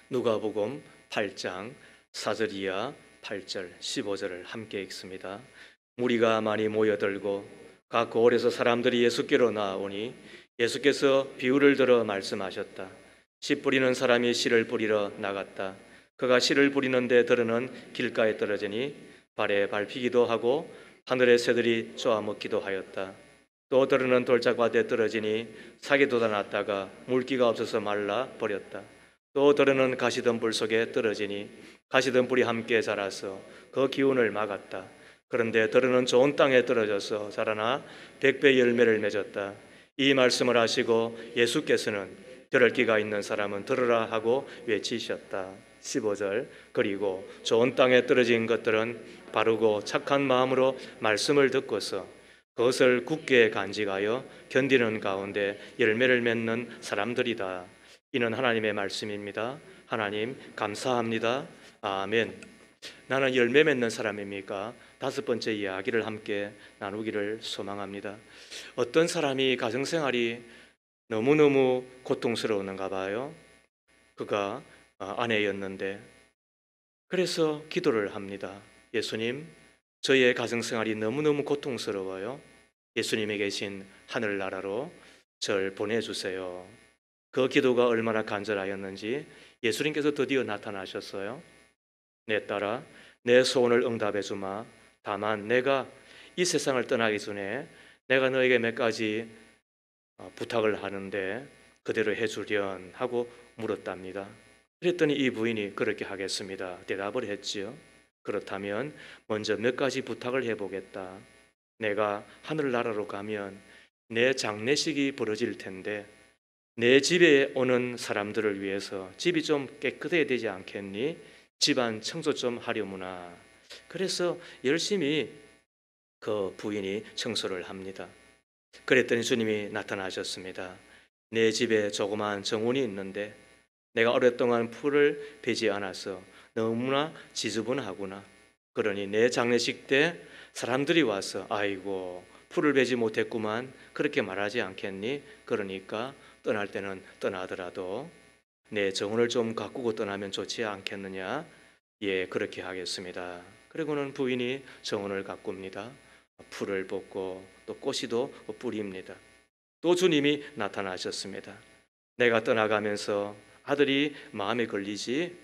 누가복음 8장 4절 이하 8절 15절을 함께 읽습니다. 무리가 많이 모여들고 각 고을에서 사람들이 예수께로 나아오니 예수께서 비유를 들어 말씀하셨다. 씨 뿌리는 사람이 씨를 뿌리러 나갔다. 그가 씨를 뿌리는데 들으는 길가에 떨어지니 발에 밟히기도 하고 하늘의 새들이 쪼아먹기도 하였다. 또 들으는 돌짝밭에 떨어지니 사기 돋아났다가 물기가 없어서 말라 버렸다. 또 들으는 가시덤불 속에 떨어지니 가시덤불이 함께 자라서 그 기운을 막았다. 그런데 들으는 좋은 땅에 떨어져서 자라나 100배 열매를 맺었다. 이 말씀을 하시고 예수께서는 들을 귀가 있는 사람은 들으라 하고 외치셨다. 15절. 그리고 좋은 땅에 떨어진 것들은 바르고 착한 마음으로 말씀을 듣고서 그것을 굳게 간직하여 견디는 가운데 열매를 맺는 사람들이다. 이는 하나님의 말씀입니다. 하나님 감사합니다. 아멘. 나는 열매 맺는 사람입니까? 다섯 번째 이야기를 함께 나누기를 소망합니다. 어떤 사람이 가정생활이 너무너무 고통스러웠는가 봐요. 그가 아내였는데 그래서 기도를 합니다. 예수님, 저의 가정생활이 너무너무 고통스러워요. 예수님이 계신 하늘나라로 절 보내주세요. 그 기도가 얼마나 간절하였는지 예수님께서 드디어 나타나셨어요. 내 딸아, 내 소원을 응답해 주마. 다만 내가 이 세상을 떠나기 전에 내가 너에게 몇 가지 부탁을 하는데 그대로 해주련 하고 물었답니다. 그랬더니 이 부인이 그렇게 하겠습니다. 대답을 했지요. 그렇다면 먼저 몇 가지 부탁을 해보겠다. 내가 하늘나라로 가면 내 장례식이 벌어질 텐데 내 집에 오는 사람들을 위해서 집이 좀 깨끗해야 되지 않겠니? 집안 청소 좀 하려무나. 그래서 열심히 그 부인이 청소를 합니다. 그랬더니 주님이 나타나셨습니다. 내 집에 조그마한 정원이 있는데 내가 오랫동안 풀을 베지 않아서 너무나 지저분하구나. 그러니 내 장례식 때 사람들이 와서 아이고 풀을 베지 못했구만 그렇게 말하지 않겠니? 그러니까 떠날 때는 떠나더라도 내 정원을 좀 가꾸고 떠나면 좋지 않겠느냐? 예, 그렇게 하겠습니다. 그리고는 부인이 정원을 가꿉니다. 풀을 뽑고 또 꽃이도 뿌립니다. 또 주님이 나타나셨습니다. 내가 떠나가면서 아들이 마음에 걸리지?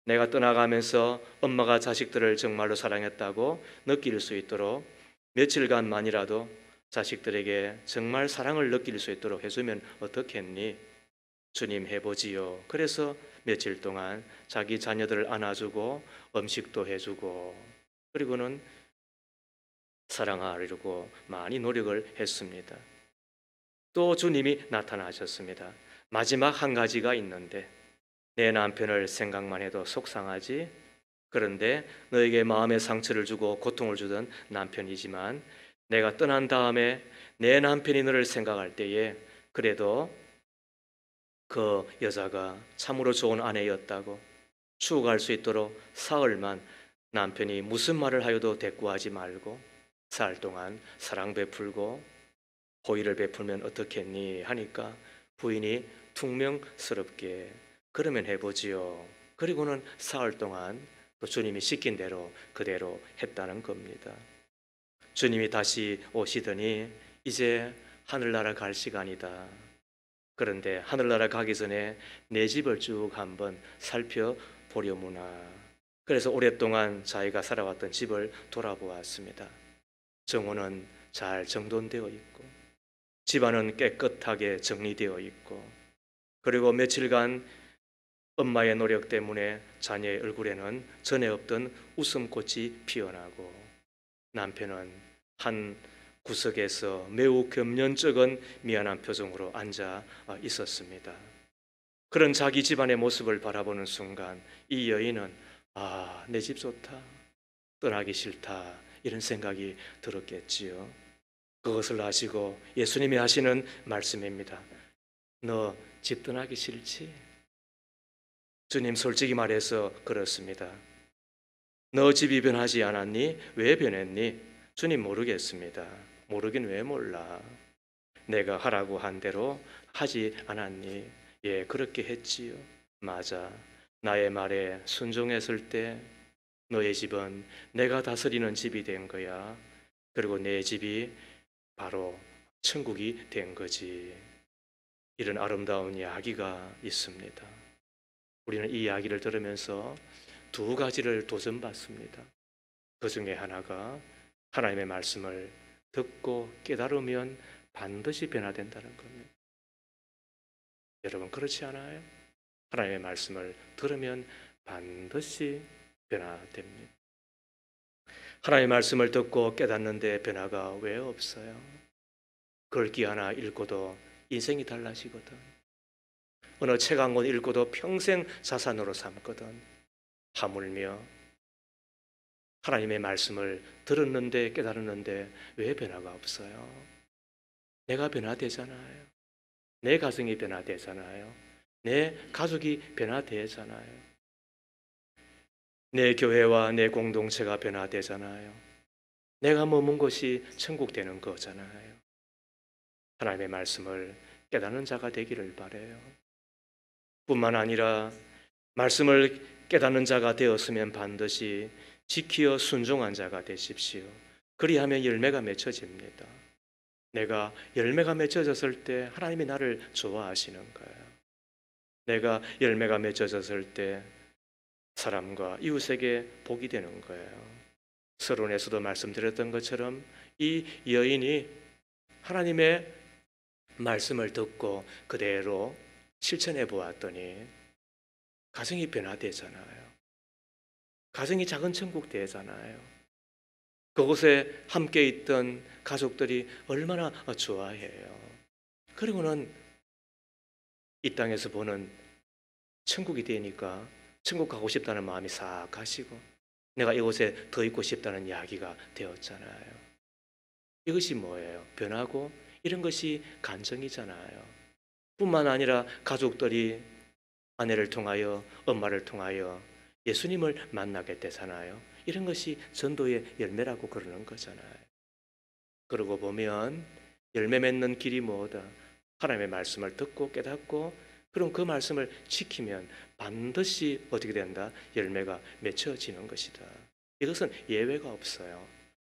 내가 떠나가면서 엄마가 자식들을 정말로 사랑했다고 느낄 수 있도록 며칠간만이라도 자식들에게 정말 사랑을 느낄 수 있도록 해주면 어떻겠니? 주님 해보지요. 그래서 며칠 동안 자기 자녀들을 안아주고 음식도 해주고 그리고는 사랑하려고 많이 노력을 했습니다. 또 주님이 나타나셨습니다. 마지막 한 가지가 있는데 내 남편을 생각만 해도 속상하지? 그런데 너에게 마음의 상처를 주고 고통을 주던 남편이지만 내가 떠난 다음에 내 남편이 너를 생각할 때에 그래도 그 여자가 참으로 좋은 아내였다고 추억할 수 있도록 사흘만 남편이 무슨 말을 하여도 대꾸하지 말고 사흘 동안 사랑 베풀고 호의를 베풀면 어떻겠니 하니까 부인이 퉁명스럽게 그러면 해보지요. 그리고는 사흘 동안 또 주님이 시킨 대로 그대로 했다는 겁니다. 주님이 다시 오시더니 이제 하늘나라 갈 시간이다. 그런데 하늘나라 가기 전에 내 집을 쭉 한번 살펴보려무나. 그래서 오랫동안 자기가 살아왔던 집을 돌아보았습니다. 정원은 잘 정돈되어 있고 집안은 깨끗하게 정리되어 있고 그리고 며칠간 엄마의 노력 때문에 자녀의 얼굴에는 전에 없던 웃음꽃이 피어나고 남편은 한 구석에서 매우 겸연쩍은 미안한 표정으로 앉아 있었습니다. 그런 자기 집안의 모습을 바라보는 순간 이 여인은 내 집 좋다, 떠나기 싫다 이런 생각이 들었겠지요. 그것을 아시고 예수님이 하시는 말씀입니다. 너 집 떠나기 싫지? 주님 솔직히 말해서 그렇습니다. 너 집이 변하지 않았니? 왜 변했니? 주님 모르겠습니다. 모르긴 왜 몰라? 내가 하라고 한 대로 하지 않았니? 예, 그렇게 했지요. 맞아. 나의 말에 순종했을 때 너의 집은 내가 다스리는 집이 된 거야. 그리고 내 집이 바로 천국이 된 거지. 이런 아름다운 이야기가 있습니다. 우리는 이 이야기를 들으면서 두 가지를 도전받습니다. 그 중에 하나가 하나님의 말씀을 듣고 깨달으면 반드시 변화된다는 겁니다. 여러분 그렇지 않아요? 하나님의 말씀을 들으면 반드시 변화됩니다. 하나님의 말씀을 듣고 깨닫는데 변화가 왜 없어요? 글귀 하나 읽고도 인생이 달라지거든. 어느 책 한 권 읽고도 평생 자산으로 삼거든. 하물며 하나님의 말씀을 들었는데 깨달았는데 왜 변화가 없어요? 내가 변화되잖아요. 내 가정이 변화되잖아요. 내 가족이 변화되잖아요. 내 교회와 내 공동체가 변화되잖아요. 내가 머문 곳이 천국 되는 거잖아요. 하나님의 말씀을 깨닫는 자가 되기를 바라요. 뿐만 아니라 말씀을 깨닫는 자가 되었으면 반드시 지키어 순종한 자가 되십시오. 그리하면 열매가 맺혀집니다. 내가 열매가 맺혀졌을 때 하나님이 나를 좋아하시는 거예요. 내가 열매가 맺혀졌을 때 사람과 이웃에게 복이 되는 거예요. 서론에서도 말씀드렸던 것처럼 이 여인이 하나님의 말씀을 듣고 그대로 실천해 보았더니 가정이 변화되잖아요. 가정이 작은 천국 되잖아요. 그곳에 함께 있던 가족들이 얼마나 좋아해요. 그리고는 이 땅에서 보는 천국이 되니까 천국 가고 싶다는 마음이 싹 가시고 내가 이곳에 더 있고 싶다는 이야기가 되었잖아요. 이것이 뭐예요? 변하고 이런 것이 간증이잖아요. 뿐만 아니라 가족들이 아내를 통하여 엄마를 통하여 예수님을 만나게 되잖아요. 이런 것이 전도의 열매라고 그러는 거잖아요. 그러고 보면 열매 맺는 길이 뭐다? 하나님의 말씀을 듣고 깨닫고 그럼 그 말씀을 지키면 반드시 어떻게 된다? 열매가 맺혀지는 것이다. 이것은 예외가 없어요.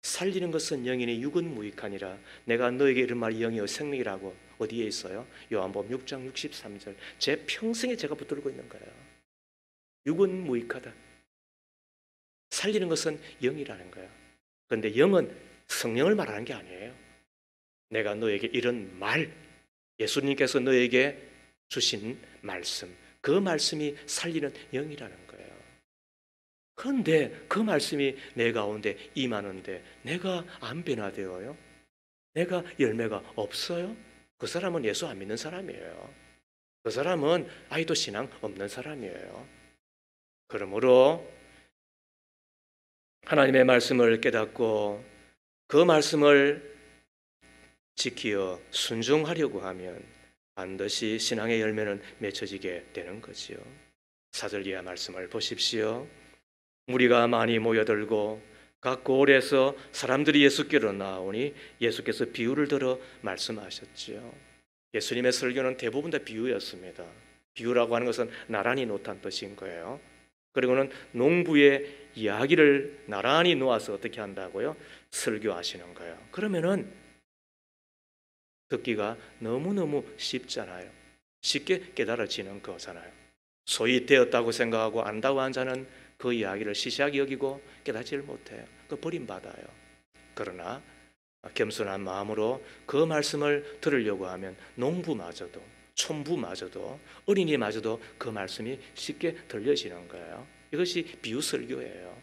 살리는 것은 영이니 육은 무익하니라. 내가 너에게 이런 말이 영이요 생명이라고 어디에 있어요? 요한복음 6장 63절. 제 평생에 제가 붙들고 있는 거예요. 육은 무익하다. 살리는 것은 영이라는 거예요. 그런데 영은 성령을 말하는 게 아니에요. 내가 너에게 이런 말, 예수님께서 너에게 주신 말씀, 그 말씀이 살리는 영이라는 거예요. 그런데 그 말씀이 내 가운데 임하는데 내가 안 변화되어요? 내가 열매가 없어요? 그 사람은 예수 안 믿는 사람이에요. 그 사람은 아이도 신앙 없는 사람이에요. 그러므로 하나님의 말씀을 깨닫고 그 말씀을 지키어 순종하려고 하면 반드시 신앙의 열매는 맺혀지게 되는 거지요. 4절 이하 말씀을 보십시오. 무리가 많이 모여들고 각 고을에서 사람들이 예수께로 나오니 예수께서 비유를 들어 말씀하셨지요. 예수님의 설교는 대부분 다 비유였습니다. 비유라고 하는 것은 나란히 놓다는 뜻인 거예요. 그리고는 농부의 이야기를 나란히 놓아서 어떻게 한다고요? 설교하시는 거예요. 그러면은 듣기가 너무너무 쉽잖아요. 쉽게 깨달아지는 거잖아요. 소위 되었다고 생각하고 안다고 한 자는 그 이야기를 시시하게 여기고 깨닫지를 못해요. 그 버림받아요. 그러나 겸손한 마음으로 그 말씀을 들으려고 하면 농부마저도 촌부마저도 어린이마저도 그 말씀이 쉽게 들려지는 거예요. 이것이 비유설교예요.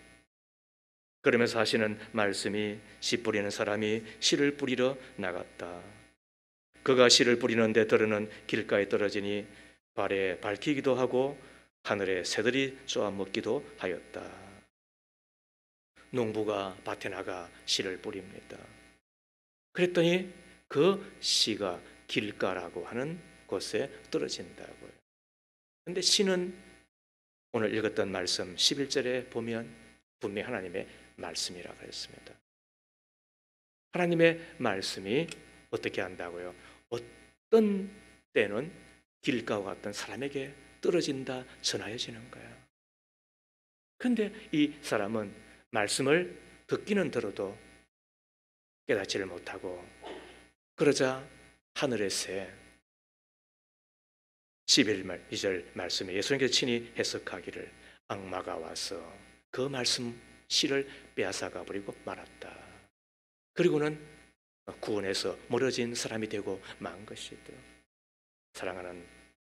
그러면서 하시는 말씀이 씨 뿌리는 사람이 씨를 뿌리러 나갔다. 그가 씨를 뿌리는데 들으는 길가에 떨어지니 발에 밟히기도 하고 하늘에 새들이 쏘아먹기도 하였다. 농부가 밭에 나가 씨를 뿌립니다. 그랬더니 그 씨가 길가라고 하는 곳에 떨어진다고요. 그런데 씨는 오늘 읽었던 말씀 11절에 보면 분명히 하나님의 말씀이라고 했습니다. 하나님의 말씀이 어떻게 한다고요? 어떤 때는 길가와 같은 사람에게 떨어진다 전하여지는 거야. 근데 이 사람은 말씀을 듣기는 들어도 깨닫지를 못하고, 그러자 하늘의 새 11절 말씀에 예수님께서 친히 해석하기를 악마가 와서 그 말씀 씨를 빼앗아가 버리고 말았다. 그리고는 구원에서 멀어진 사람이 되고 만 것이다. 사랑하는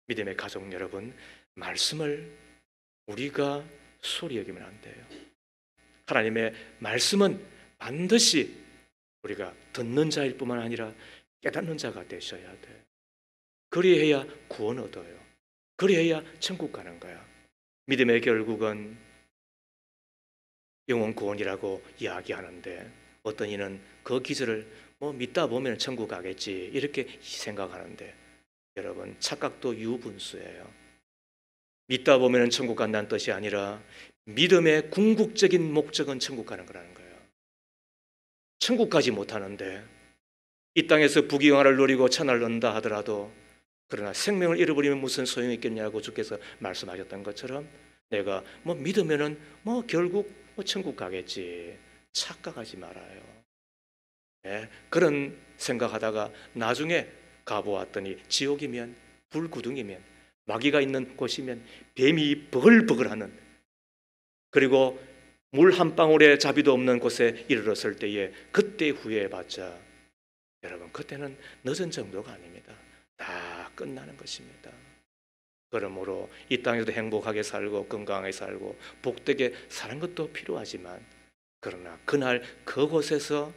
믿음의 가족 여러분, 말씀을 우리가 소리 여기면 안 돼요. 하나님의 말씀은 반드시 우리가 듣는 자일 뿐만 아니라 깨닫는 자가 되셔야 돼. 그리해야 구원 얻어요. 그리해야 천국 가는 거야. 믿음의 결국은 영원 구원이라고 이야기하는데, 어떤 이는 그 기절을 믿다 보면 천국 가겠지 이렇게 생각하는데, 여러분 착각도 유분수예요. 믿다 보면 천국 간다는 뜻이 아니라 믿음의 궁극적인 목적은 천국 가는 거라는 거예요. 천국 가지 못하는데 이 땅에서 부귀영화를 누리고 천하를 얻는다 하더라도, 그러나 생명을 잃어버리면 무슨 소용이 있겠냐고 주께서 말씀하셨던 것처럼, 내가 믿으면은 결국 천국 가겠지, 착각하지 말아요. 네, 그런 생각하다가 나중에 가보았더니 지옥이면, 불구덩이면, 마귀가 있는 곳이면, 뱀이 버글버글하는, 그리고 물 한 방울의 자비도 없는 곳에 이르렀을 때에 그때 후회해봤자 여러분 그때는 늦은 정도가 아닙니다. 다 끝나는 것입니다. 그러므로 이 땅에서도 행복하게 살고 건강하게 살고 복되게 사는 것도 필요하지만, 그러나 그날 그곳에서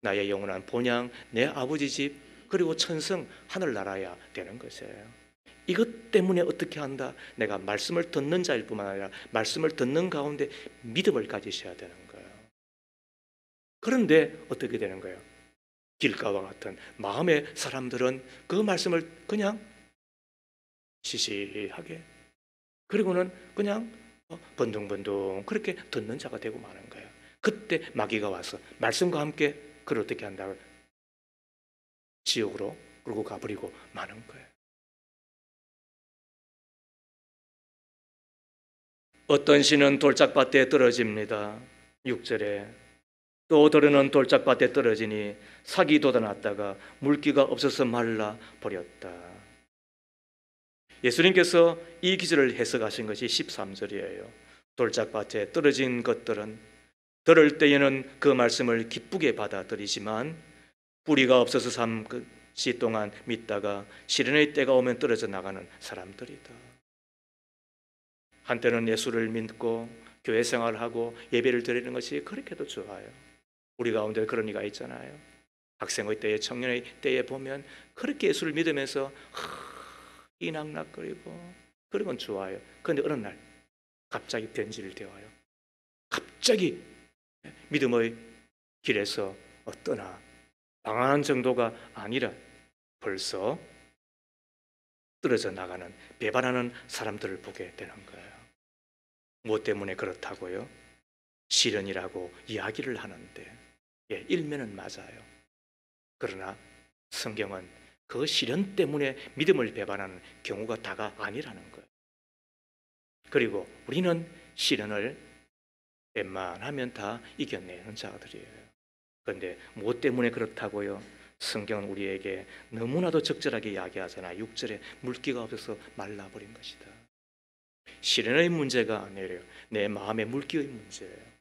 나의 영원한 본향, 내 아버지 집, 그리고 천성 하늘나라야 되는 것이에요. 이것 때문에 어떻게 한다? 내가 말씀을 듣는 자일 뿐만 아니라 말씀을 듣는 가운데 믿음을 가지셔야 되는 거예요. 그런데 어떻게 되는 거예요? 길가와 같은 마음의 사람들은 그 말씀을 그냥 시시하게, 그리고는 그냥 번둥번둥 그렇게 듣는 자가 되고 마는 거예요. 그때 마귀가 와서 말씀과 함께 그를 어떻게 한다? 지옥으로 끌고 가버리고 마는 거예요. 어떤 씨는 돌짝밭에 떨어집니다. 6절에 또 더러는 돌짝밭에 떨어지니 삭이 돋아났다가 물기가 없어서 말라 버렸다. 예수님께서 이 기절을 해석하신 것이 13절이에요. 돌짝밭에 떨어진 것들은 들을 때에는 그 말씀을 기쁘게 받아들이지만 뿌리가 없어서 3시 동안 믿다가 시련의 때가 오면 떨어져 나가는 사람들이다. 한때는 예수를 믿고 교회 생활을 하고 예배를 드리는 것이 그렇게도 좋아요. 우리 가운데 그런 이가 있잖아요. 학생의 때에, 청년의 때에 보면 그렇게 예수를 믿으면서 이낙낙거리고 그런 건 좋아요. 그런데 어느 날 갑자기 변질되어요. 갑자기 믿음의 길에서 떠나 방황하는 정도가 아니라 벌써 떨어져 나가는, 배반하는 사람들을 보게 되는 거예요. 무엇 때문에 그렇다고요? 시련이라고 이야기를 하는데 일면은 맞아요. 그러나 성경은 그 시련 때문에 믿음을 배반하는 경우가 다가 아니라는 거예요. 그리고 우리는 시련을 웬만하면 다 이겨내는 자들이에요. 그런데 무엇 때문에 그렇다고요? 성경은 우리에게 너무나도 적절하게 이야기하잖아요. 6절에 물기가 없어서 말라버린 것이다. 시련의 문제가 아니에요. 내 마음의 물기의 문제예요.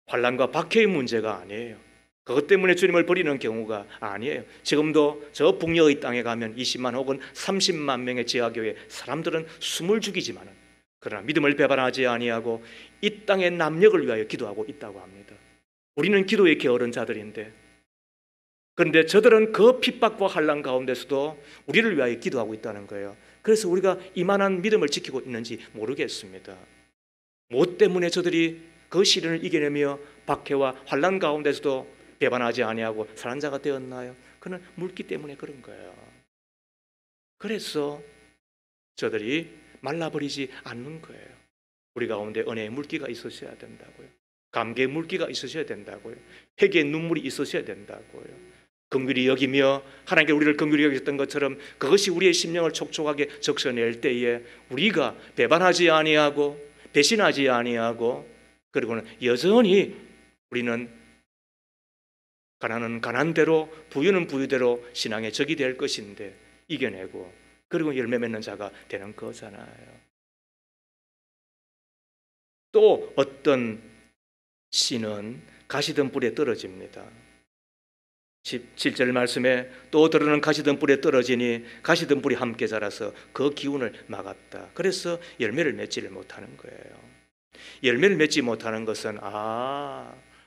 환난과 박해의 문제가 아니에요. 그것 때문에 주님을 버리는 경우가 아니에요. 지금도 저 북녘의 땅에 가면 20만 혹은 30만 명의 지하교회 사람들은 숨을 죽이지만은, 그러나 믿음을 배반하지 아니하고 이 땅의 남력을 위하여 기도하고 있다고 합니다. 우리는 기도에 게으른 자들인데, 그런데 저들은 그 핍박과 환난 가운데서도 우리를 위하여 기도하고 있다는 거예요. 그래서 우리가 이만한 믿음을 지키고 있는지 모르겠습니다. 무엇 때문에 저들이 그 시련을 이겨내며 박해와 환난 가운데서도 배반하지 아니하고 사는 자가 되었나요? 그는 물기 때문에 그런 거예요. 그래서 저들이 말라버리지 않는 거예요. 우리 가운데 은혜의 물기가 있으셔야 된다고요. 감개의 물기가 있으셔야 된다고요. 회개의 눈물이 있으셔야 된다고요. 긍휼히 여기며 하나님께 우리를 긍휼히 여기셨던 것처럼 그것이 우리의 심령을 촉촉하게 적셔낼 때에 우리가 배반하지 아니하고 배신하지 아니하고 그리고는 여전히 우리는 가난은 가난대로 부유는 부유대로 신앙의 적이 될 것인데 이겨내고 그리고 열매 맺는 자가 되는 거잖아요. 또 어떤 씨는 가시던 뿔에 떨어집니다. 17절 말씀에 또 들어는 가시던 뿔에 떨어지니 가시던 뿔이 함께 자라서 그 기운을 막았다. 그래서 열매를 맺지를 못하는 거예요. 열매를 맺지 못하는 것은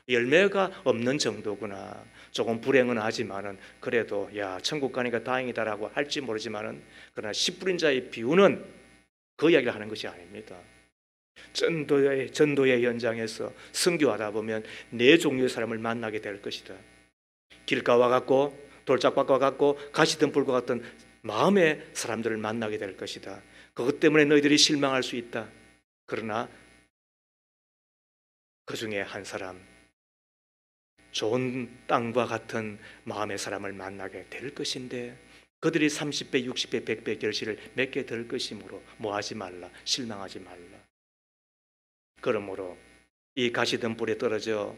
열매가 없는 정도구나. 조금 불행은 하지만은 그래도 야 천국 가니까 다행이다라고 할지 모르지만은 그러나 씨 뿌린 자의 비유는 그 이야기를 하는 것이 아닙니다. 전도의 현장에서 선교하다 보면 네 종류의 사람을 만나게 될 것이다. 길가와 같고 돌짝밭과 같고 가시던 뿔과 같은 마음의 사람들을 만나게 될 것이다. 그것 때문에 너희들이 실망할 수 있다. 그러나 그 중에 한 사람, 좋은 땅과 같은 마음의 사람을 만나게 될 것인데 그들이 30배, 60배, 100배 결실을 맺게 될 것이므로 뭐하지 말라, 실망하지 말라. 그러므로 이 가시던 뿔에 떨어져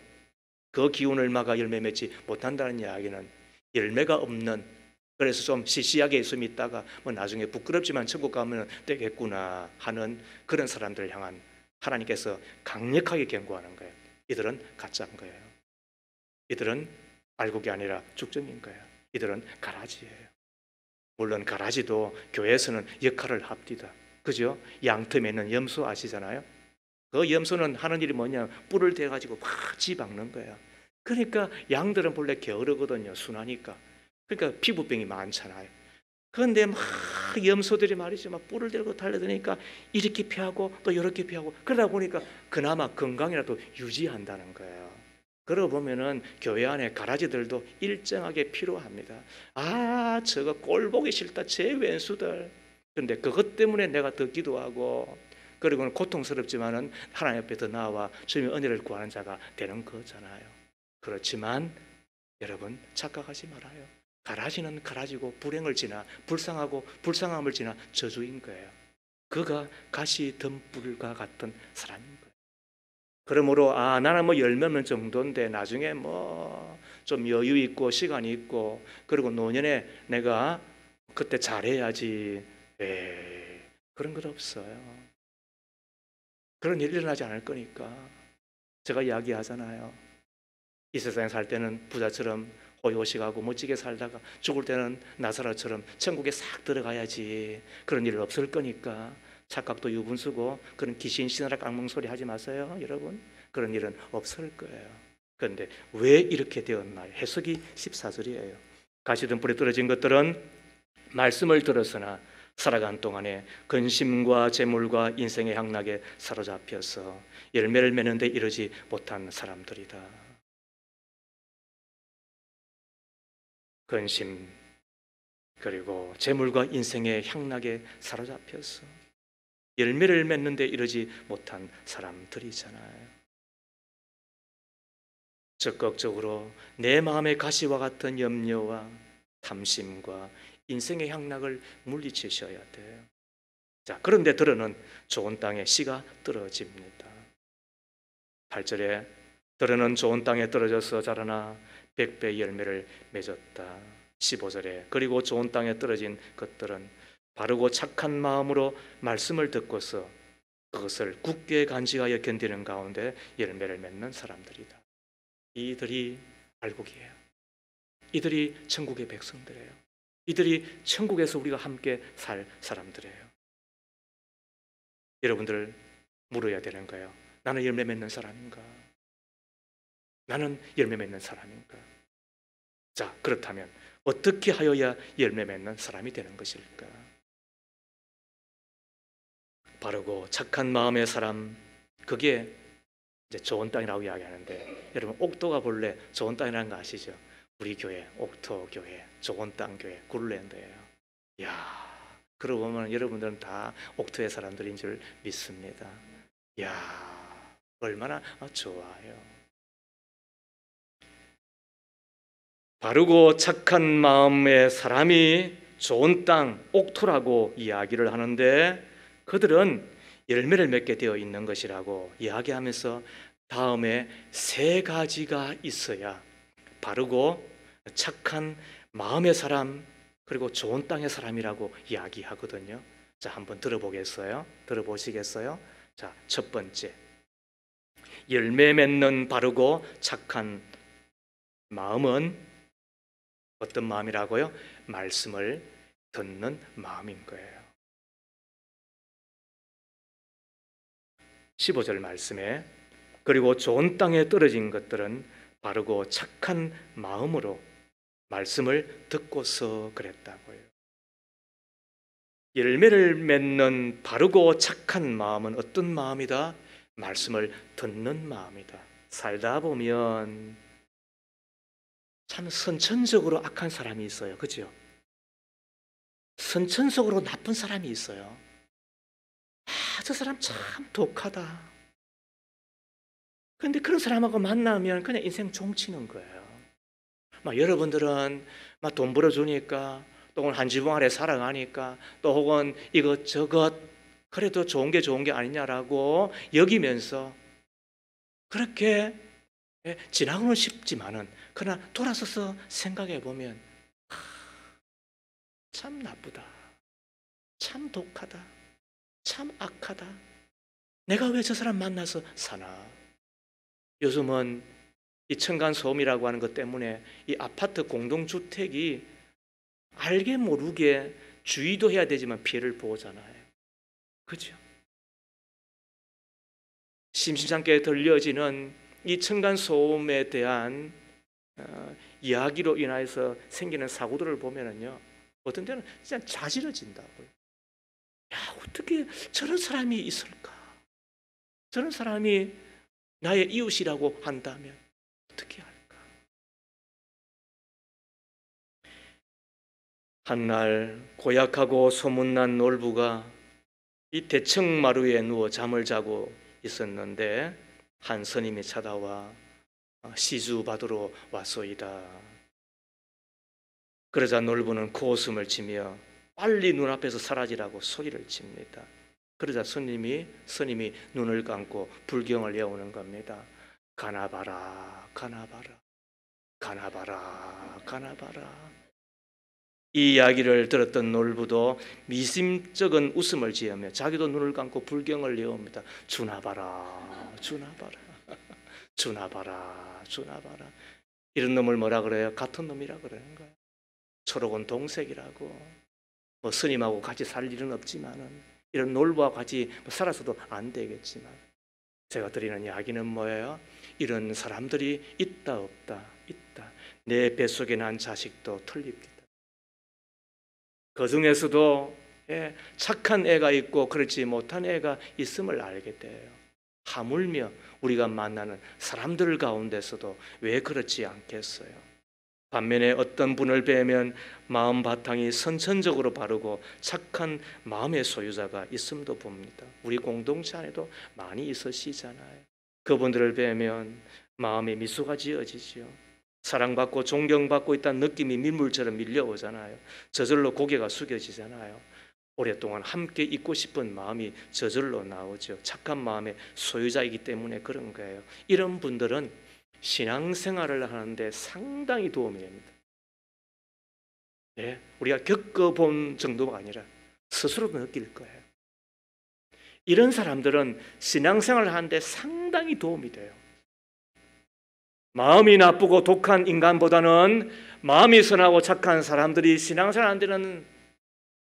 그 기운을 막아 열매 맺지 못한다는 이야기는 열매가 없는, 그래서 좀 시시하게 좀 있다가 뭐 나중에 부끄럽지만 천국 가면 되겠구나 하는 그런 사람들을 향한 하나님께서 강력하게 경고하는 거예요. 이들은 가짜인 거예요. 이들은 알곡이 아니라 죽정인 거예요. 이들은 가라지예요. 물론 가라지도 교회에서는 역할을 합디다. 그죠? 양틈에 있는 염소 아시잖아요? 그 염소는 하는 일이 뭐냐, 뿔을 대가지고 막 지박는 거예요. 그러니까 양들은 본래 게으르거든요. 순하니까. 그러니까 피부병이 많잖아요. 그런데 막 염소들이 말이죠, 막 뿔을 들고 달려드니까 이렇게 피하고 또 이렇게 피하고 그러다 보니까 그나마 건강이라도 유지한다는 거예요. 그러고 보면은 교회 안에 가라지들도 일정하게 필요합니다. 저거 꼴 보기 싫다, 제 왼수들. 그런데 그것 때문에 내가 더 기도하고 그리고는 고통스럽지만은 하나님 앞에 더 나와 주님의 은혜를 구하는 자가 되는 거잖아요. 그렇지만 여러분 착각하지 말아요. 가라지는 가라지고 불행을 지나 불쌍하고 불쌍함을 지나 저주인 거예요. 그가 가시 덤불과 같은 사람인 거예요. 그러므로 나는 뭐 열몇 명 정도인데 나중에 뭐 좀 여유 있고 시간이 있고 그리고 노년에 내가 그때 잘해야지. 그런 것 없어요. 그런 일이 일어나지 않을 거니까. 제가 이야기하잖아요. 이 세상에 살 때는 부자처럼 호의호식하고 멋지게 살다가 죽을 때는 나사로처럼 천국에 싹 들어가야지. 그런 일 없을 거니까. 착각도 유분수고 그런 귀신 신하라 깡멍소리 하지 마세요, 여러분. 그런 일은 없을 거예요. 그런데 왜 이렇게 되었나요? 해석이 14절이에요. 가시던 뿔에 떨어진 것들은 말씀을 들었으나 살아간 동안에 근심과 재물과 인생의 향락에 사로잡혀서 열매를 맺는 데 이르지 못한 사람들이다. 근심 그리고 재물과 인생의 향락에 사로잡혀서 열매를 맺는 데 이르지 못한 사람들이잖아요. 적극적으로 내 마음의 가시와 같은 염려와 탐심과 인생의 향락을 물리치셔야 돼요. 자, 그런데 들어는 좋은 땅에 씨가 떨어집니다. 8절에 들어는 좋은 땅에 떨어져서 자라나 100배 열매를 맺었다. 15절에 그리고 좋은 땅에 떨어진 것들은 바르고 착한 마음으로 말씀을 듣고서 그것을 굳게 간직하여 견디는 가운데 열매를 맺는 사람들이다. 이들이 알곡이에요. 이들이 천국의 백성들이에요. 이들이 천국에서 우리가 함께 살 사람들이에요. 여러분들 물어야 되는 거예요. 나는 열매 맺는 사람인가? 나는 열매 맺는 사람인가? 자, 그렇다면 어떻게 하여야 열매 맺는 사람이 되는 것일까? 바르고 착한 마음의 사람, 그게 이제 좋은 땅이라고 이야기하는데, 여러분 옥토가 본래 좋은 땅이라는 거 아시죠? 우리 교회 옥토 교회, 좋은 땅 교회, 굴랜드예요. 이야, 그러고 보면 여러분들은 다 옥토의 사람들인 줄 믿습니다. 이야, 얼마나 좋아요. 바르고 착한 마음의 사람이 좋은 땅, 옥토라고 이야기를 하는데 그들은 열매를 맺게 되어 있는 것이라고 이야기하면서 다음에 세 가지가 있어야 바르고 착한 마음의 사람 그리고 좋은 땅의 사람이라고 이야기하거든요. 자, 한번 들어보겠어요? 들어보시겠어요? 자, 첫 번째, 열매 맺는 바르고 착한 마음은 어떤 마음이라고요? 말씀을 듣는 마음인 거예요. 15절 말씀에 그리고 좋은 땅에 떨어진 것들은 바르고 착한 마음으로 말씀을 듣고서 그랬다고요. 열매를 맺는 바르고 착한 마음은 어떤 마음이다? 말씀을 듣는 마음이다. 살다 보면 참 선천적으로 악한 사람이 있어요. 그죠? 선천적으로 나쁜 사람이 있어요. 저 사람 참 독하다. 그런데 그런 사람하고 만나면 그냥 인생 종치는 거예요. 여러분들은 돈 벌어주니까 또 한 지붕 아래 살아가니까 또 혹은 이것저것 그래도 좋은 게 아니냐라고 여기면서 그렇게 지나고는 싶지만은 그러나 돌아서서 생각해 보면 참 나쁘다, 참 독하다, 참 악하다. 내가 왜 저 사람 만나서 사나? 요즘은 이 층간소음이라고 하는 것 때문에 이 아파트 공동주택이 알게 모르게 주의도 해야 되지만 피해를 보잖아요. 그죠? 심심찮게 들려지는 이 층간소음에 대한 이야기로 인해서 생기는 사고들을 보면은요, 어떤 때는 진짜 자지러진다고요. 야, 어떻게 저런 사람이 있을까? 저런 사람이 나의 이웃이라고 한다면 어떻게 할까? 한날 고약하고 소문난 놀부가 이 대청마루에 누워 잠을 자고 있었는데 한 스님이 찾아와 시주 받으러 왔소이다. 그러자 놀부는 코웃음을 치며 빨리 눈앞에서 사라지라고 소리를 칩니다. 그러자 스님이 눈을 감고 불경을 외우는 겁니다. 가나봐라, 가나봐라, 가나봐라, 가나봐라. 이 이야기를 들었던 놀부도 미심쩍은 웃음을 지으며 자기도 눈을 감고 불경을 외웁니다. 주나봐라, 주나봐라, 주나봐라, 주나봐라. 이런 놈을 뭐라 그래요? 같은 놈이라 그러는 거예요. 초록은 동색이라고. 스님하고 같이 살 일은 없지만은 이런 놀부와 같이 살아서도 안 되겠지만 제가 드리는 이야기는 뭐예요? 이런 사람들이 있다 없다 있다. 내 뱃속에 난 자식도 틀립니다. 그 중에서도 착한 애가 있고 그렇지 못한 애가 있음을 알게 돼요. 하물며 우리가 만나는 사람들 가운데서도 왜 그렇지 않겠어요? 반면에 어떤 분을 뵈면 마음 바탕이 선천적으로 바르고 착한 마음의 소유자가 있음도 봅니다. 우리 공동체 안에도 많이 있으시잖아요. 그분들을 뵈면 마음에 미소가 지어지죠. 사랑받고 존경받고 있다는 느낌이 민물처럼 밀려오잖아요. 저절로 고개가 숙여지잖아요. 오랫동안 함께 있고 싶은 마음이 저절로 나오죠. 착한 마음의 소유자이기 때문에 그런 거예요. 이런 분들은 신앙생활을 하는데 상당히 도움이 됩니다. 네, 우리가 겪어본 정도가 아니라 스스로도 느낄 거예요. 이런 사람들은 신앙생활을 하는데 상당히 도움이 돼요. 마음이 나쁘고 독한 인간보다는 마음이 선하고 착한 사람들이 신앙생활 하는 데는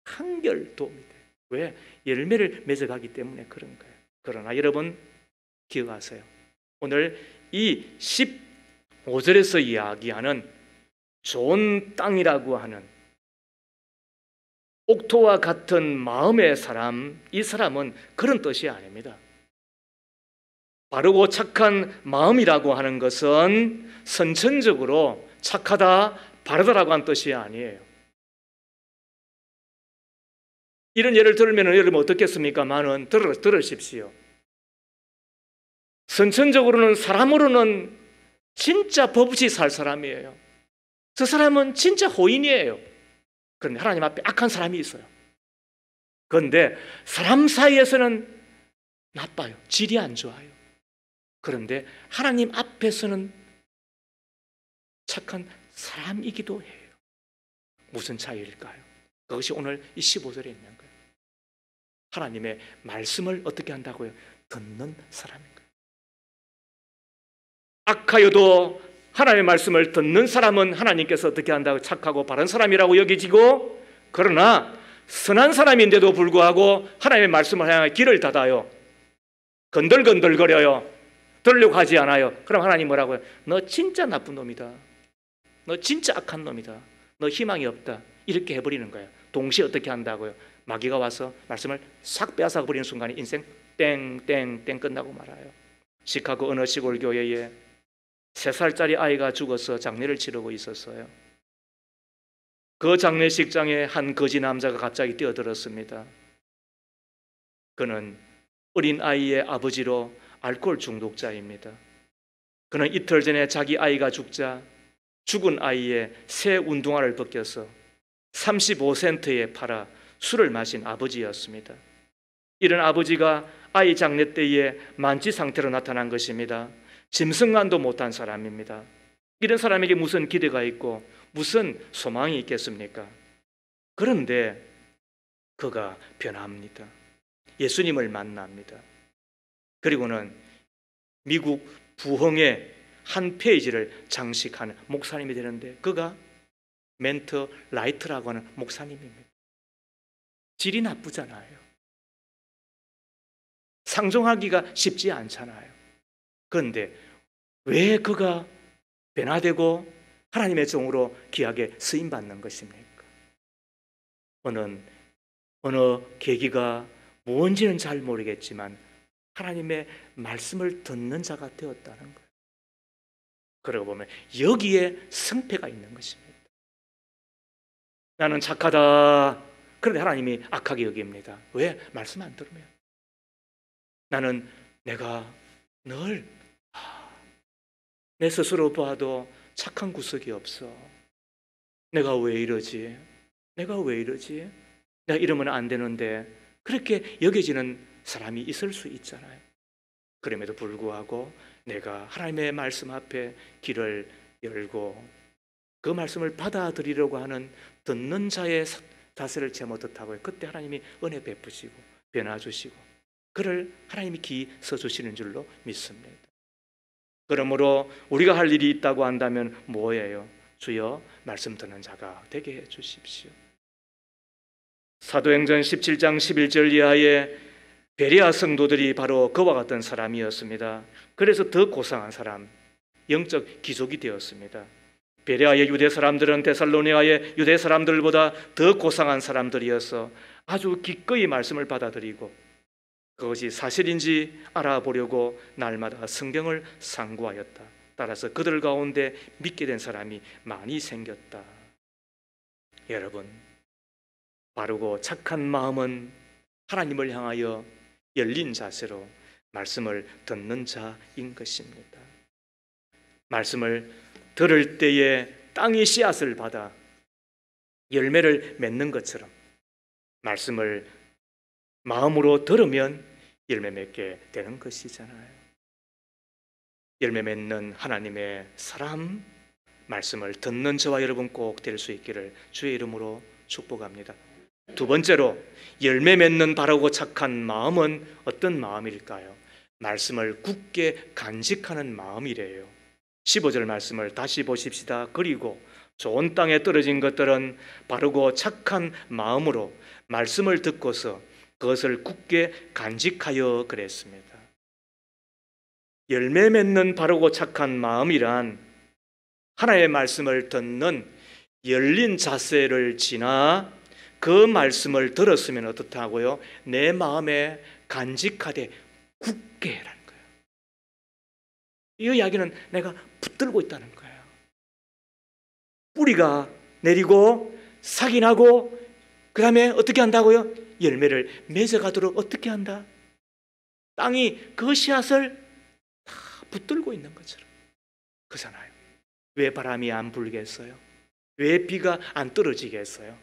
한결 도움이 돼요. 왜? 열매를 맺어가기 때문에 그런 거예요. 그러나 여러분 기억하세요. 오늘 이 15절에서 이야기하는 좋은 땅이라고 하는 옥토와 같은 마음의 사람, 이 사람은 그런 뜻이 아닙니다. 바르고 착한 마음이라고 하는 것은 선천적으로 착하다, 바르다라고 하는 뜻이 아니에요. 이런 예를 들면 여러분 어떻겠습니까? 많은 들으십시오. 선천적으로는 사람으로는 진짜 법없이 살 사람이에요. 저 사람은 진짜 호인이에요. 그런데 하나님 앞에 악한 사람이 있어요. 그런데 사람 사이에서는 나빠요. 질이 안 좋아요. 그런데 하나님 앞에서는 착한 사람이기도 해요. 무슨 차이일까요? 그것이 오늘 이 15절에 있는 거예요. 하나님의 말씀을 어떻게 한다고요? 듣는 사람인 거예요. 악하여도 하나님의 말씀을 듣는 사람은 하나님께서 어떻게 한다고? 착하고 바른 사람이라고 여기지고, 그러나 선한 사람인데도 불구하고 하나님의 말씀을 향해 길을 닫아요. 건들건들거려요. 들으려고 하지 않아요. 그럼 하나님 뭐라고요? 너 진짜 나쁜 놈이다. 너 진짜 악한 놈이다. 너 희망이 없다. 이렇게 해버리는 거예요. 동시에 어떻게 한다고요? 마귀가 와서 말씀을 싹 빼앗아 버리는 순간에 인생 땡땡땡 끝나고 말아요. 시카고 어느 시골 교회에 3살짜리 아이가 죽어서 장례를 치르고 있었어요. 그 장례식장에 한 거지 남자가 갑자기 뛰어들었습니다. 그는 어린 아이의 아버지로 알코올 중독자입니다. 그는 이틀 전에 자기 아이가 죽자 죽은 아이의 새 운동화를 벗겨서 35센트에 팔아 술을 마신 아버지였습니다. 이런 아버지가 아이 장례 때에 만취 상태로 나타난 것입니다. 짐승만도 못한 사람입니다. 이런 사람에게 무슨 기대가 있고 무슨 소망이 있겠습니까? 그런데 그가 변합니다. 예수님을 만납니다. 그리고는 미국 부흥의 한 페이지를 장식하는 목사님이 되는데, 그가 멘터 라이트라고 하는 목사님입니다. 질이 나쁘잖아요. 상종하기가 쉽지 않잖아요. 그런데 왜 그가 변화되고 하나님의 종으로 귀하게 쓰임받는 것입니까? 어느 계기가 뭔지는 잘 모르겠지만 하나님의 말씀을 듣는 자가 되었다는 거예요. 그러고 보면 여기에 승패가 있는 것입니다. 나는 착하다. 그런데 하나님이 악하게 여깁니다. 왜? 말씀 안 들으면. 나는 내가 늘 내 스스로 봐도 착한 구석이 없어. 내가 왜 이러지? 내가 왜 이러지? 내가 이러면 안 되는데, 그렇게 여겨지는 사람이 있을 수 있잖아요. 그럼에도 불구하고 내가 하나님의 말씀 앞에 길을 열고 그 말씀을 받아들이려고 하는 듣는 자의 자세를 제못하고요. 그때 하나님이 은혜 베푸시고 변화 주시고 그를 하나님이 기 써주시는 줄로 믿습니다. 그러므로 우리가 할 일이 있다고 한다면 뭐예요? 주여 말씀 듣는 자가 되게 해 주십시오. 사도행전 17장 11절 이하에 베레아 성도들이 바로 그와 같은 사람이었습니다. 그래서 더 고상한 사람, 영적 귀족이 되었습니다. 베레아의 유대 사람들은 데살로니가의 유대 사람들보다 더 고상한 사람들이어서 아주 기꺼이 말씀을 받아들이고 그것이 사실인지 알아보려고 날마다 성경을 상고하였다. 따라서 그들 가운데 믿게 된 사람이 많이 생겼다. 여러분, 바르고 착한 마음은 하나님을 향하여 열린 자세로 말씀을 듣는 자인 것입니다. 말씀을 들을 때에 땅이 씨앗을 받아 열매를 맺는 것처럼 말씀을 마음으로 들으면 열매 맺게 되는 것이잖아요. 열매 맺는 하나님의 사람, 말씀을 듣는 저와 여러분 꼭 될 수 있기를 주의 이름으로 축복합니다. 두 번째로 열매 맺는 바르고 착한 마음은 어떤 마음일까요? 말씀을 굳게 간직하는 마음이래요. 15절 말씀을 다시 보십시다. 그리고 좋은 땅에 떨어진 것들은 바르고 착한 마음으로 말씀을 듣고서 그것을 굳게 간직하여 그랬습니다. 열매 맺는 바르고 착한 마음이란 하나님의 말씀을 듣는 열린 자세를 지나 그 말씀을 들었으면 어떻다고요? 내 마음에 간직하되 굳게라는 거예요. 이 이야기는 내가 붙들고 있다는 거예요. 뿌리가 내리고 싹이 나고 그 다음에 어떻게 한다고요? 열매를 맺어가도록 어떻게 한다? 땅이 그 씨앗을 다 붙들고 있는 것처럼. 그잖아요. 왜 바람이 안 불겠어요? 왜 비가 안 떨어지게 했어요?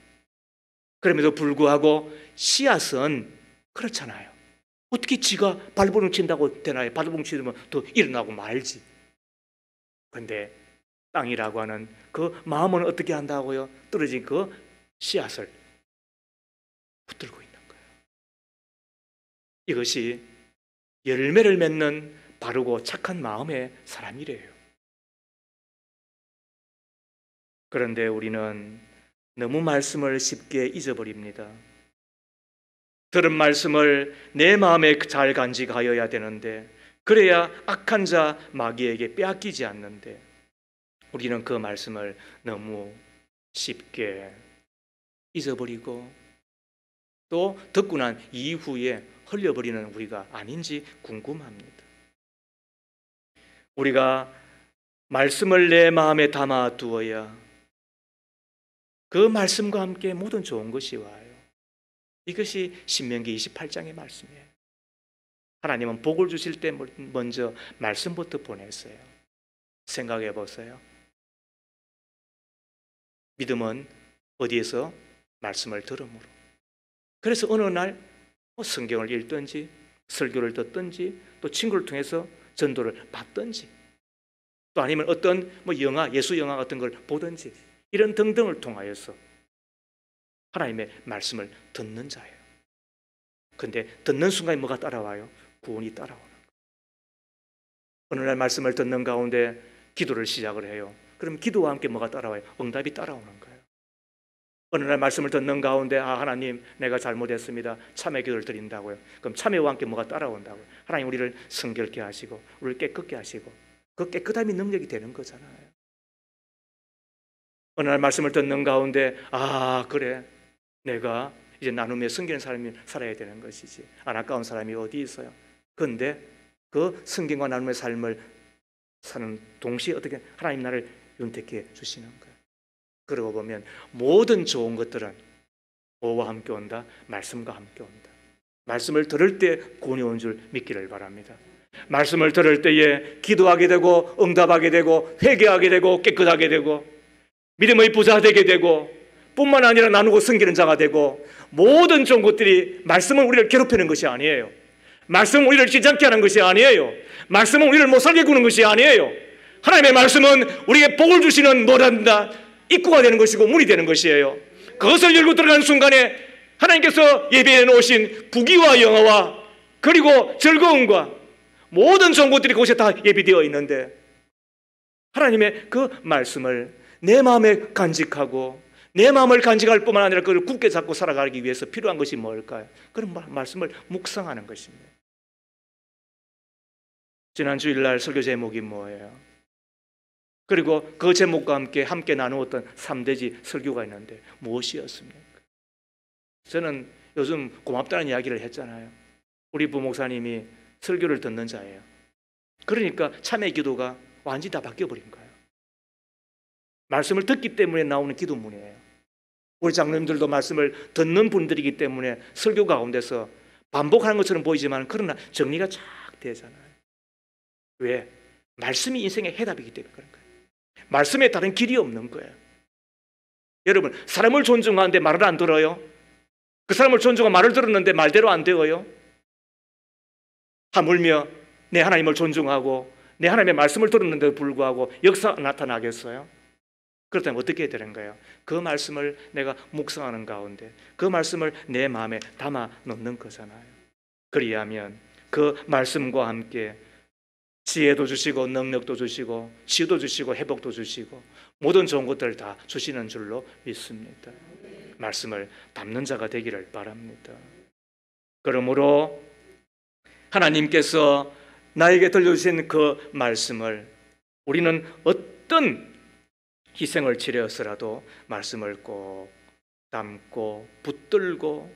그럼에도 불구하고 씨앗은 그렇잖아요. 어떻게 지가 발버둥 친다고 되나요? 발버둥 치면 또 일어나고 말지. 그런데 땅이라고 하는 그 마음은 어떻게 한다고요? 떨어진 그 씨앗을 붙들고 있는 거예요. 이것이 열매를 맺는 바르고 착한 마음의 사람이래요. 그런데 우리는 너무 말씀을 쉽게 잊어버립니다. 들은 말씀을 내 마음에 잘 간직하여야 되는데, 그래야 악한 자 마귀에게 빼앗기지 않는데, 우리는 그 말씀을 너무 쉽게 잊어버리고 또 듣고 난 이후에 흘려버리는 우리가 아닌지 궁금합니다. 우리가 말씀을 내 마음에 담아 두어야 그 말씀과 함께 모든 좋은 것이 와요. 이것이 신명기 28장의 말씀이에요. 하나님은 복을 주실 때 먼저 말씀부터 보냈어요. 생각해 보세요. 믿음은 어디에서? 말씀을 들음으로. 그래서 어느 날 성경을 읽든지 설교를 듣든지 또 친구를 통해서 전도를 받든지 또 아니면 어떤 영화, 예수 영화 같은 걸 보든지 이런 등등을 통하여서 하나님의 말씀을 듣는 자예요. 근데 듣는 순간에 뭐가 따라와요? 구원이 따라오는 거예요. 어느 날 말씀을 듣는 가운데 기도를 시작을 해요. 그럼 기도와 함께 뭐가 따라와요? 응답이 따라오는 거예요. 어느 날 말씀을 듣는 가운데 하나님 내가 잘못했습니다. 참회 기도를 드린다고요. 그럼 참회와 함께 뭐가 따라온다고요? 하나님 우리를 성결케 하시고 우리를 깨끗게 하시고 그 깨끗함이 능력이 되는 거잖아요. 어느 날 말씀을 듣는 가운데 그래 내가 이제 나눔에 섬기는 삶이 살아야 되는 것이지 안 아까운 사람이 어디 있어요? 그런데 그 성경과 나눔의 삶을 사는 동시에 어떻게 하나님 나를 윤택해 주시는 거예요. 그러고 보면 모든 좋은 것들은 뭐와 함께 온다? 말씀과 함께 온다. 말씀을 들을 때 구원이 온 줄 믿기를 바랍니다. 말씀을 들을 때에 기도하게 되고 응답하게 되고 회개하게 되고 깨끗하게 되고 믿음의 부자 되게 되고 뿐만 아니라 나누고 섬기는 자가 되고 모든 좋은 것들이 말씀은 우리를 괴롭히는 것이 아니에요. 말씀은 우리를 귀찮게 하는 것이 아니에요. 말씀은 우리를 못 살게 구는 것이 아니에요. 하나님의 말씀은 우리에게 복을 주시는 뭐란다 입구가 되는 것이고 문이 되는 것이에요. 그것을 열고 들어가는 순간에 하나님께서 예배해 놓으신 부귀와 영화와 그리고 즐거움과 모든 좋은 것들이 그곳에 다 예비되어 있는데 하나님의 그 말씀을 내 마음에 간직하고 내 마음을 간직할 뿐만 아니라 그걸 굳게 잡고 살아가기 위해서 필요한 것이 뭘까요? 그런 말씀을 묵상하는 것입니다. 지난 주일날 설교 제목이 뭐예요? 그리고 그 제목과 함께 나누었던 3대지 설교가 있는데 무엇이었습니까? 저는 요즘 고맙다는 이야기를 했잖아요. 우리 부목사님이 설교를 듣는 자예요. 그러니까 참회 기도가 완전히 다 바뀌어버린 거예요. 말씀을 듣기 때문에 나오는 기도문이에요. 우리 장로님들도 말씀을 듣는 분들이기 때문에 설교 가운데서 반복하는 것처럼 보이지만 그러나 정리가 쫙 되잖아요. 왜? 말씀이 인생의 해답이기 때문에 그런 거예요. 말씀에 다른 길이 없는 거예요. 여러분 사람을 존중하는데 말을 안 들어요? 그 사람을 존중하고 말을 들었는데 말대로 안 되어요? 하물며 내 하나님을 존중하고 내 하나님의 말씀을 들었는데도 불구하고 역사가 나타나겠어요? 그렇다면 어떻게 해야 되는 거예요? 그 말씀을 내가 묵상하는 가운데 그 말씀을 내 마음에 담아 놓는 거잖아요. 그리하면 그 말씀과 함께 지혜도 주시고 능력도 주시고 치유도 주시고 회복도 주시고 모든 좋은 것들을 다 주시는 줄로 믿습니다. 말씀을 담는 자가 되기를 바랍니다. 그러므로 하나님께서 나에게 들려주신 그 말씀을 우리는 어떤 희생을 치르어서라도 말씀을 꼭 담고 붙들고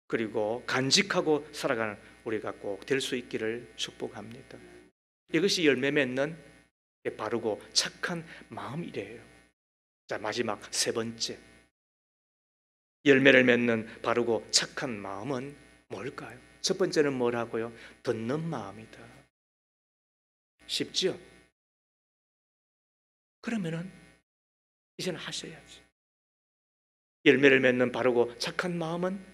그리고 간직하고 살아가는 우리가 꼭 될 수 있기를 축복합니다. 이것이 열매 맺는 바르고 착한 마음이래요. 자, 마지막 세 번째 열매를 맺는 바르고 착한 마음은 뭘까요? 첫 번째는 뭐라고요? 듣는 마음이다. 쉽죠? 그러면은 이제는 하셔야지. 열매를 맺는 바르고 착한 마음은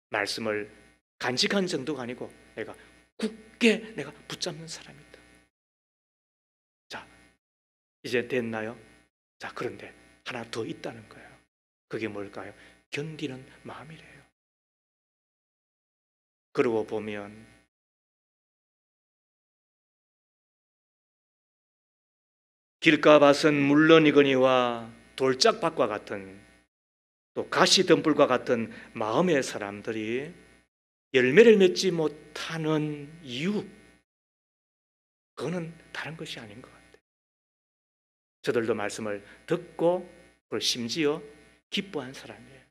말씀을 간직한 정도가 아니고 내가 굳게 내가 붙잡는 사람이다. 자, 이제 됐나요? 자, 그런데 하나 더 있다는 거예요. 그게 뭘까요? 견디는 마음이래요. 그러고 보면 길가밭은 물론이거니와 돌짝밭과 같은 또 가시덤불과 같은 마음의 사람들이 열매를 맺지 못하는 이유, 그거는 다른 것이 아닌 것 같아요. 저들도 말씀을 듣고 그걸 심지어 기뻐한 사람이에요.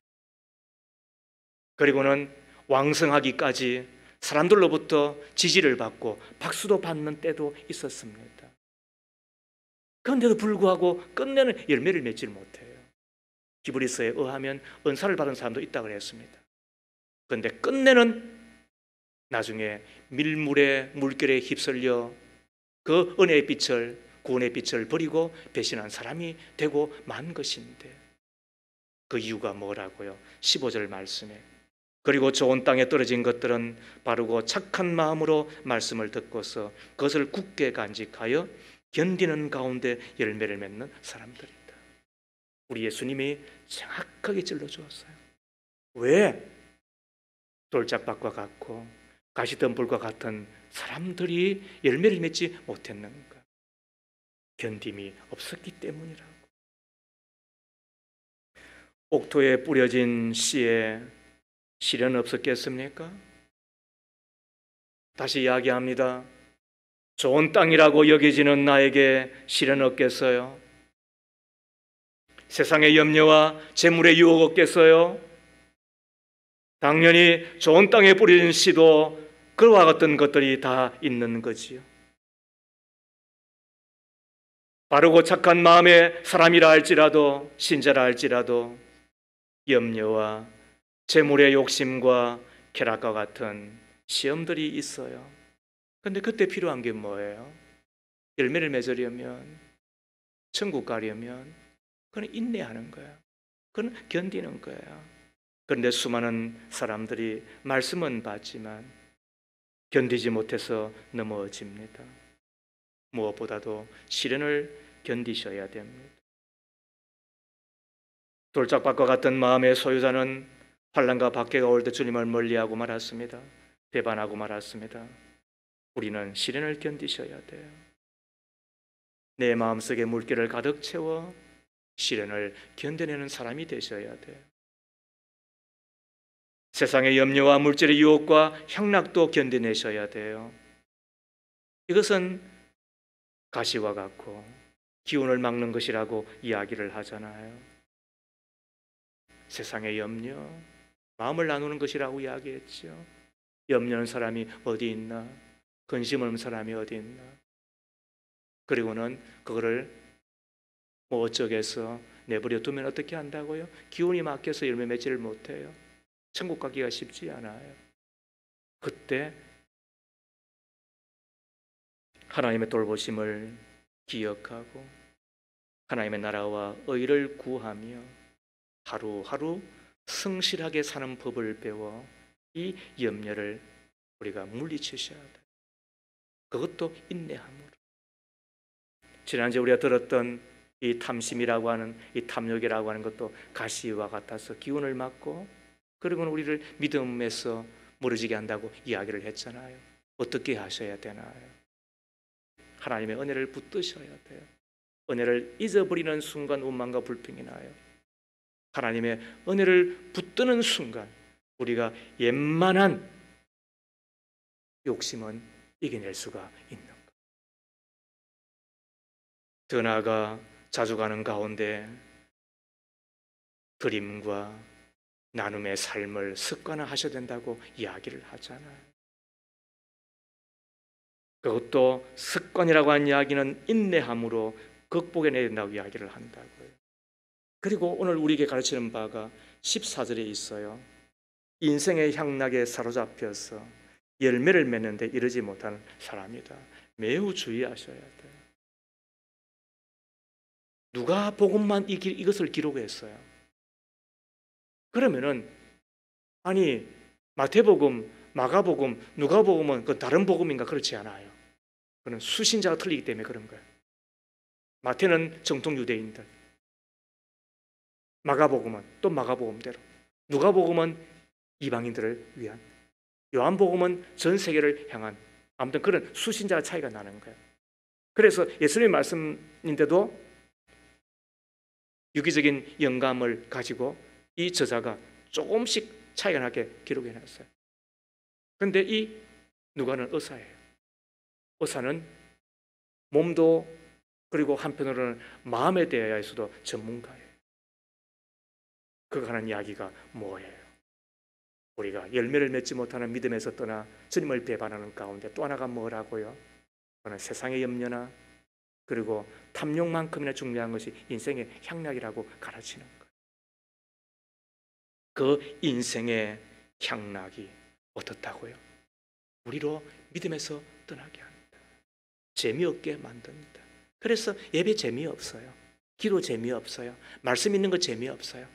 그리고는 왕성하기까지 사람들로부터 지지를 받고 박수도 받는 때도 있었습니다. 그런데도 불구하고 끝내는 열매를 맺지 못해요. 히브리서에 의하면 은사를 받은 사람도 있다고 했습니다. 그런데 끝내는 나중에 밀물의 물결에 휩쓸려 그 은혜의 빛을, 구원의 빛을 버리고 배신한 사람이 되고 만 것인데, 그 이유가 뭐라고요? 15절 말씀에 그리고 좋은 땅에 떨어진 것들은 바르고 착한 마음으로 말씀을 듣고서 그것을 굳게 간직하여 견디는 가운데 열매를 맺는 사람들이다. 우리 예수님이 정확하게 찔러주었어요. 왜 돌짝밭과 같고 가시덤불과 같은 사람들이 열매를 맺지 못했는가? 견딤이 없었기 때문이라고. 옥토에 뿌려진 씨에 실은 없었겠습니까? 다시 이야기합니다. 좋은 땅이라고 여겨지는 나에게 실은 없겠어요? 세상의 염려와 재물의 유혹 없겠어요? 당연히 좋은 땅에 뿌려진 씨도 그와 같은 것들이 다 있는 거지요. 바르고 착한 마음의 사람이라 할지라도, 신자라 할지라도 염려와 재물의 욕심과 쾌락과 같은 시험들이 있어요. 그런데 그때 필요한 게 뭐예요? 열매를 맺으려면, 천국 가려면 그건 인내하는 거예요. 그건 견디는 거예요. 그런데 수많은 사람들이 말씀은 받지만 견디지 못해서 넘어집니다. 무엇보다도 시련을 견디셔야 됩니다. 돌짝밭과 같은 마음의 소유자는 환난과 박해가 올 때 주님을 멀리하고 말았습니다. 배반하고 말았습니다. 우리는 시련을 견디셔야 돼요. 내 마음속에 물기를 가득 채워 시련을 견뎌내는 사람이 되셔야 돼요. 세상의 염려와 물질의 유혹과 향락도 견뎌내셔야 돼요. 이것은 가시와 같고 기운을 막는 것이라고 이야기를 하잖아요. 세상의 염려, 마음을 나누는 것이라고 이야기했죠. 염려하는 사람이 어디 있나? 근심 없는 사람이 어디 있나? 그리고는 그거를 뭐 어쩌겠어 내버려 두면 어떻게 한다고요? 기운이 막혀서 열매 맺지를 못해요. 천국 가기가 쉽지 않아요. 그때 하나님의 돌보심을 기억하고 하나님의 나라와 의를 구하며 하루하루 성실하게 사는 법을 배워 이 염려를 우리가 물리치셔야 돼요. 그것도 인내함으로. 지난주에 우리가 들었던 이 탐심이라고 하는, 이 탐욕이라고 하는 것도 가시와 같아서 기운을 막고 그리고는 우리를 믿음에서 무너지게 한다고 이야기를 했잖아요. 어떻게 하셔야 되나요? 하나님의 은혜를 붙드셔야 돼요. 은혜를 잊어버리는 순간 원망과 불평이 나요. 하나님의 은혜를 붙드는 순간 우리가 웬만한 욕심은 이겨낼 수가 있는 것. 더 나아가 자주 가는 가운데 드림과 나눔의 삶을 습관화하셔야 된다고 이야기를 하잖아요. 그것도 습관이라고 하는 이야기는 인내함으로 극복해내야 된다고 이야기를 한다고요. 그리고 오늘 우리에게 가르치는 바가 14절에 있어요. 인생의 향락에 사로잡혀서 열매를 맺는데 이르지 못하는 사람이다. 매우 주의하셔야 돼요. 누가복음만 이것을 기록했어요. 그러면은 아니 마태복음, 마가복음, 누가복음은 그 다른 복음인가? 그렇지 않아요. 그는 수신자가 틀리기 때문에 그런 거예요. 마태는 정통 유대인들, 마가복음은 또 마가복음대로, 누가복음은 이방인들을 위한, 요한복음은 전 세계를 향한, 아무튼 그런 수신자 차이가 나는 거예요. 그래서 예수님의 말씀인데도 유기적인 영감을 가지고 이 저자가 조금씩 차이가 나게 기록해 놨어요. 그런데 이 누가는 의사예요. 의사는 몸도 그리고 한편으로는 마음에 대해서도 전문가예요. 그가 하는 이야기가 뭐예요? 우리가 열매를 맺지 못하는 믿음에서 떠나 주님을 배반하는 가운데 또 하나가 뭐라고요? 그는 세상의 염려나 그리고 탐욕만큼이나 중요한 것이 인생의 향락이라고 가르치는 거예요. 그 인생의 향락이 어떻다고요? 우리로 믿음에서 떠나게 합니다. 재미없게 만듭니다. 그래서 예배 재미없어요. 기도 재미없어요. 말씀 있는 거 재미없어요.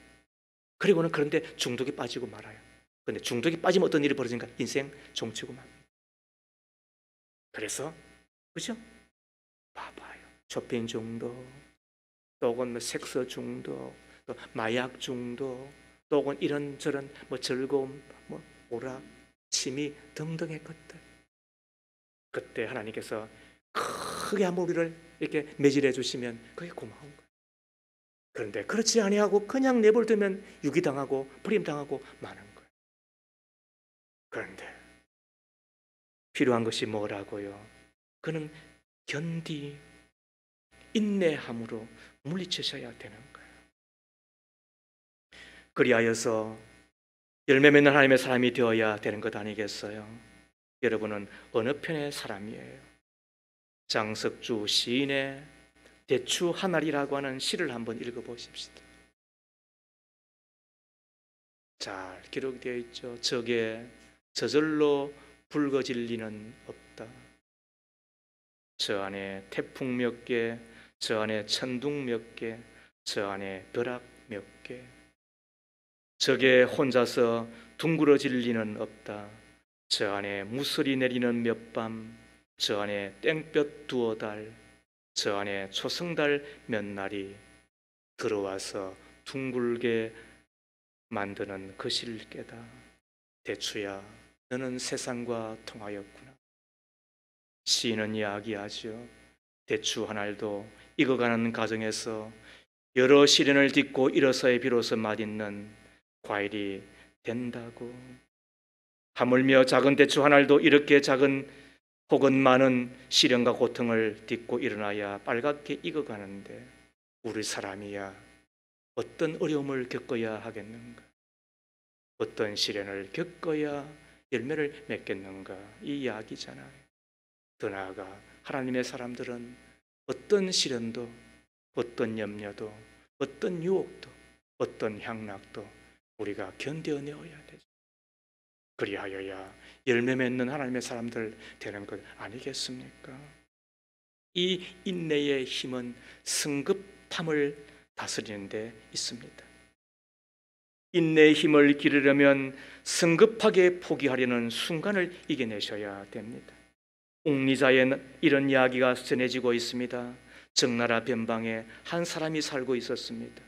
그리고는 그런데 중독에 빠지고 말아요. 그런데 중독에 빠지면 어떤 일이 벌어진가? 인생 종치고 맙니다. 그래서 그죠? 봐봐요. 쇼핑 중독, 또 혹은 뭐 섹스 중독, 또 마약 중독, 또 혹은 이런저런 뭐 즐거움, 뭐 오락, 취미 등등의 것들. 그때 하나님께서 크게 한번 우리를 이렇게 매질해 주시면 그게 고마운 거예요. 그런데 그렇지 아니하고 그냥 내버려두면 유기당하고 버림당하고 마는 거예요. 그런데 필요한 것이 뭐라고요? 그는 견디 인내함으로 물리치셔야 되는 거예요. 그리하여서 열매 맺는 하나님의 사람이 되어야 되는 것 아니겠어요? 여러분은 어느 편의 사람이에요? 장석주 시인의 대추 하나리라고 하는 시를 한번 읽어보십시다. 잘 기록되어 있죠. 적에 저절로 붉어질 리는 없다. 저 안에 태풍 몇 개, 저 안에 천둥 몇 개, 저 안에 벼락 몇 개. 적에 혼자서 둥그러질 리는 없다. 저 안에 무설이 내리는 몇 밤, 저 안에 땡볕 두어 달, 저 안에 초승달 몇 날이 들어와서 둥글게 만드는 그 실께다. 대추야, 너는 세상과 통하였구나. 시인은 이야기하죠. 대추 한 알도 익어가는 과정에서 여러 시련을 딛고 일어서야 비로소 맛있는 과일이 된다고. 하물며 작은 대추 한 알도 이렇게 작은 혹은 많은 시련과 고통을 딛고 일어나야 빨갛게 익어가는데 우리 사람이야 어떤 어려움을 겪어야 하겠는가? 어떤 시련을 겪어야 열매를 맺겠는가? 이 이야기잖아요. 더 나아가 하나님의 사람들은 어떤 시련도, 어떤 염려도, 어떤 유혹도, 어떤 향락도 우리가 견뎌내어야 되죠. 그리하여야 열매 맺는 하나님의 사람들 되는 것 아니겠습니까? 이 인내의 힘은 성급함을 다스리는 데 있습니다. 인내의 힘을 기르려면 성급하게 포기하려는 순간을 이겨내셔야 됩니다. 옥리자에 이런 이야기가 전해지고 있습니다. 적나라 변방에 한 사람이 살고 있었습니다.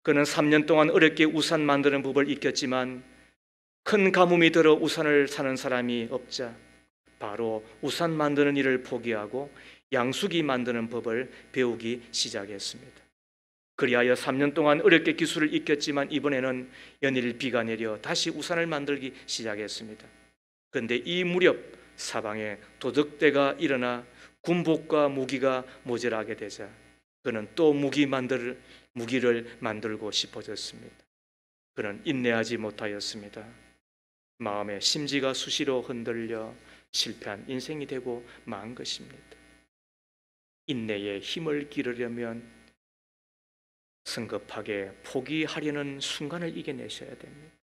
그는 3년 동안 어렵게 우산 만드는 법을 익혔지만 큰 가뭄이 들어 우산을 사는 사람이 없자 바로 우산 만드는 일을 포기하고 양수기 만드는 법을 배우기 시작했습니다. 그리하여 3년 동안 어렵게 기술을 익혔지만 이번에는 연일 비가 내려 다시 우산을 만들기 시작했습니다. 그런데 이 무렵 사방에 도적대가 일어나 군복과 무기가 모자라게 되자 그는 또 무기를 만들고 싶어졌습니다. 그는 인내하지 못하였습니다. 마음의 심지가 수시로 흔들려 실패한 인생이 되고 만 것입니다. 인내의 힘을 기르려면 성급하게 포기하려는 순간을 이겨내셔야 됩니다.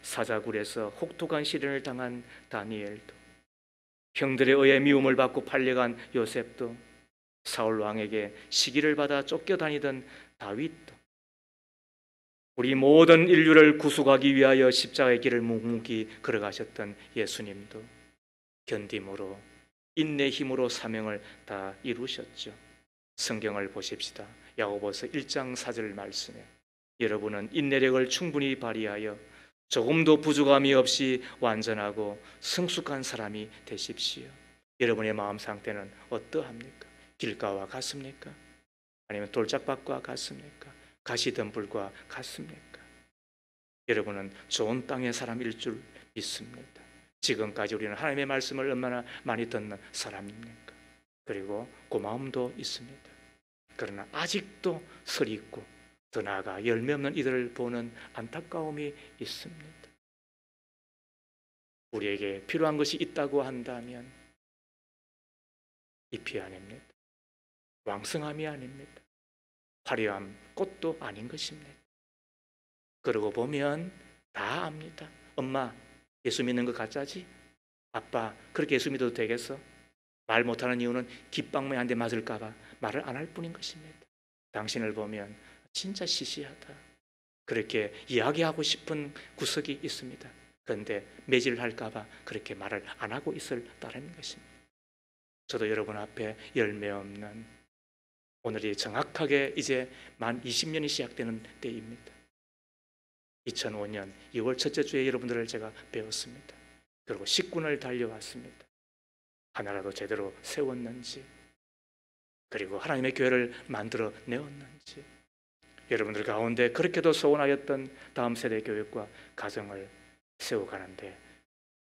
사자굴에서 혹독한 시련을 당한 다니엘도, 형들에 의해 미움을 받고 팔려간 요셉도, 사울 왕에게 시기를 받아 쫓겨다니던 다윗도, 우리 모든 인류를 구속하기 위하여 십자가의 길을 묵묵히 걸어가셨던 예수님도 견딤으로 인내 힘으로 사명을 다 이루셨죠. 성경을 보십시다. 야고보서 1장 4절 말씀에 여러분은 인내력을 충분히 발휘하여 조금도 부족함이 없이 완전하고 성숙한 사람이 되십시오. 여러분의 마음 상태는 어떠합니까? 길가와 같습니까? 아니면 돌짝밭과 같습니까? 가시덤불과 같습니까? 여러분은 좋은 땅의 사람일 줄 믿습니다. 지금까지 우리는 하나님의 말씀을 얼마나 많이 듣는 사람입니까? 그리고 고마움도 있습니다. 그러나 아직도 설이 있고 더 나아가 열매 없는 이들을 보는 안타까움이 있습니다. 우리에게 필요한 것이 있다고 한다면 잎이 아닙니다. 왕성함이 아닙니다. 화려한 꽃도 아닌 것입니다. 그러고 보면 다 압니다. 엄마, 예수 믿는 거 가짜지? 아빠, 그렇게 예수 믿어도 되겠어? 말 못하는 이유는 깃방망이 한 대 맞을까 봐 말을 안 할 뿐인 것입니다. 당신을 보면 진짜 시시하다, 그렇게 이야기하고 싶은 구석이 있습니다. 그런데 매질할까 봐 그렇게 말을 안 하고 있을 따름인 것입니다. 저도 여러분 앞에 열매 없는, 오늘이 정확하게 이제 만 20년이 시작되는 때입니다. 2005년 2월 첫째 주에 여러분들을 제가 배웠습니다. 그리고 10군을 달려왔습니다. 하나라도 제대로 세웠는지, 그리고 하나님의 교회를 만들어 내었는지, 여러분들 가운데 그렇게도 소원하였던 다음 세대 교육과 가정을 세워가는데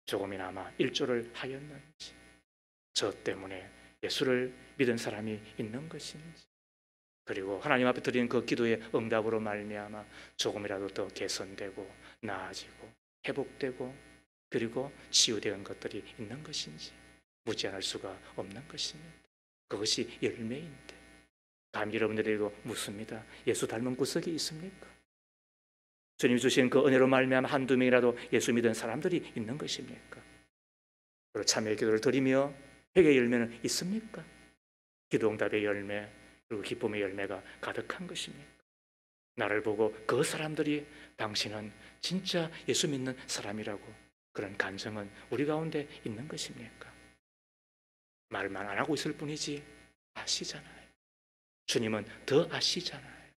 조금이나마 일조를 하였는지, 저 때문에 예수를 믿은 사람이 있는 것인지, 그리고 하나님 앞에 드리는 그 기도의 응답으로 말미암아 조금이라도 더 개선되고 나아지고 회복되고 그리고 치유되는 것들이 있는 것인지 무지할 수가 없는 것입니다. 그것이 열매인데, 감히 여러분들에게도 묻습니다. 예수 닮은 구석이 있습니까? 주님이 주신 그 은혜로 말미암아 한두 명이라도 예수 믿은 사람들이 있는 것입니까? 그리고 참회의 기도를 드리며 회개의 열매는 있습니까? 기도응답의 열매, 그리고 기쁨의 열매가 가득한 것입니까? 나를 보고 그 사람들이 당신은 진짜 예수 믿는 사람이라고 그런 간증은 우리 가운데 있는 것입니까? 말만 안 하고 있을 뿐이지 아시잖아요. 주님은 더 아시잖아요.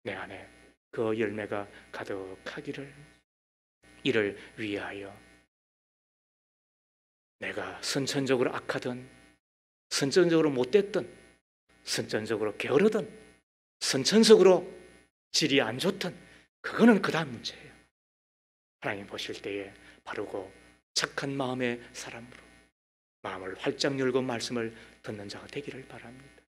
내 안에 그 열매가 가득하기를, 이를 위하여 내가 선천적으로 악하든 선천적으로 못됐든 선천적으로 게으르든 선천적으로 질이 안 좋든 그거는 그 다음 문제예요. 하나님 보실 때에 바르고 착한 마음의 사람으로 마음을 활짝 열고 말씀을 듣는 자가 되기를 바랍니다.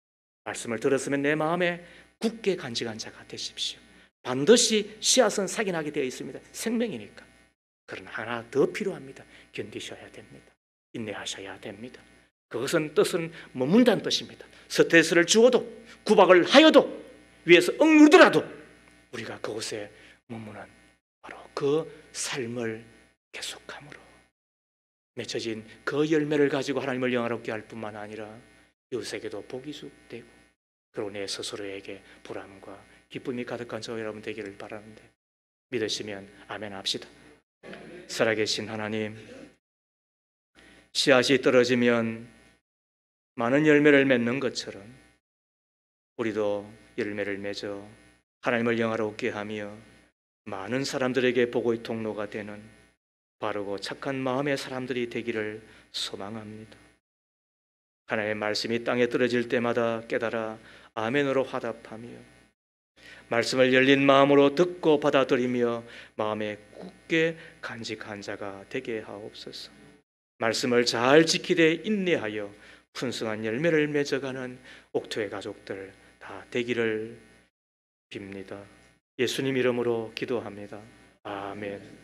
말씀을 들었으면 내 마음에 굳게 간직한 자가 되십시오. 반드시 씨앗은 사기나게 되어 있습니다. 생명이니까. 그러나 하나 더 필요합니다. 견디셔야 됩니다. 인내하셔야 됩니다. 그것은 뜻은 머문다는 뜻입니다. 스트레스를 주어도 구박을 하여도 위에서 억누르더라도 우리가 그곳에 머무는 바로 그 삶을 계속함으로 맺혀진 그 열매를 가지고 하나님을 영화롭게 할 뿐만 아니라 이웃에게도 복이 되고, 그리고 내 스스로에게 보람과 기쁨이 가득한 저 여러분 되기를 바라는데 믿으시면 아멘 합시다. 살아계신 하나님, 씨앗이 떨어지면 많은 열매를 맺는 것처럼 우리도 열매를 맺어 하나님을 영화롭게 하며 많은 사람들에게 복의 통로가 되는 바르고 착한 마음의 사람들이 되기를 소망합니다. 하나님의 말씀이 땅에 떨어질 때마다 깨달아 아멘으로 화답하며 말씀을 열린 마음으로 듣고 받아들이며 마음에 굳게 간직한 자가 되게 하옵소서. 말씀을 잘 지키되 인내하여 풍성한 열매를 맺어가는 옥토의 가족들 다 되기를 빕니다. 예수님 이름으로 기도합니다. 아멘.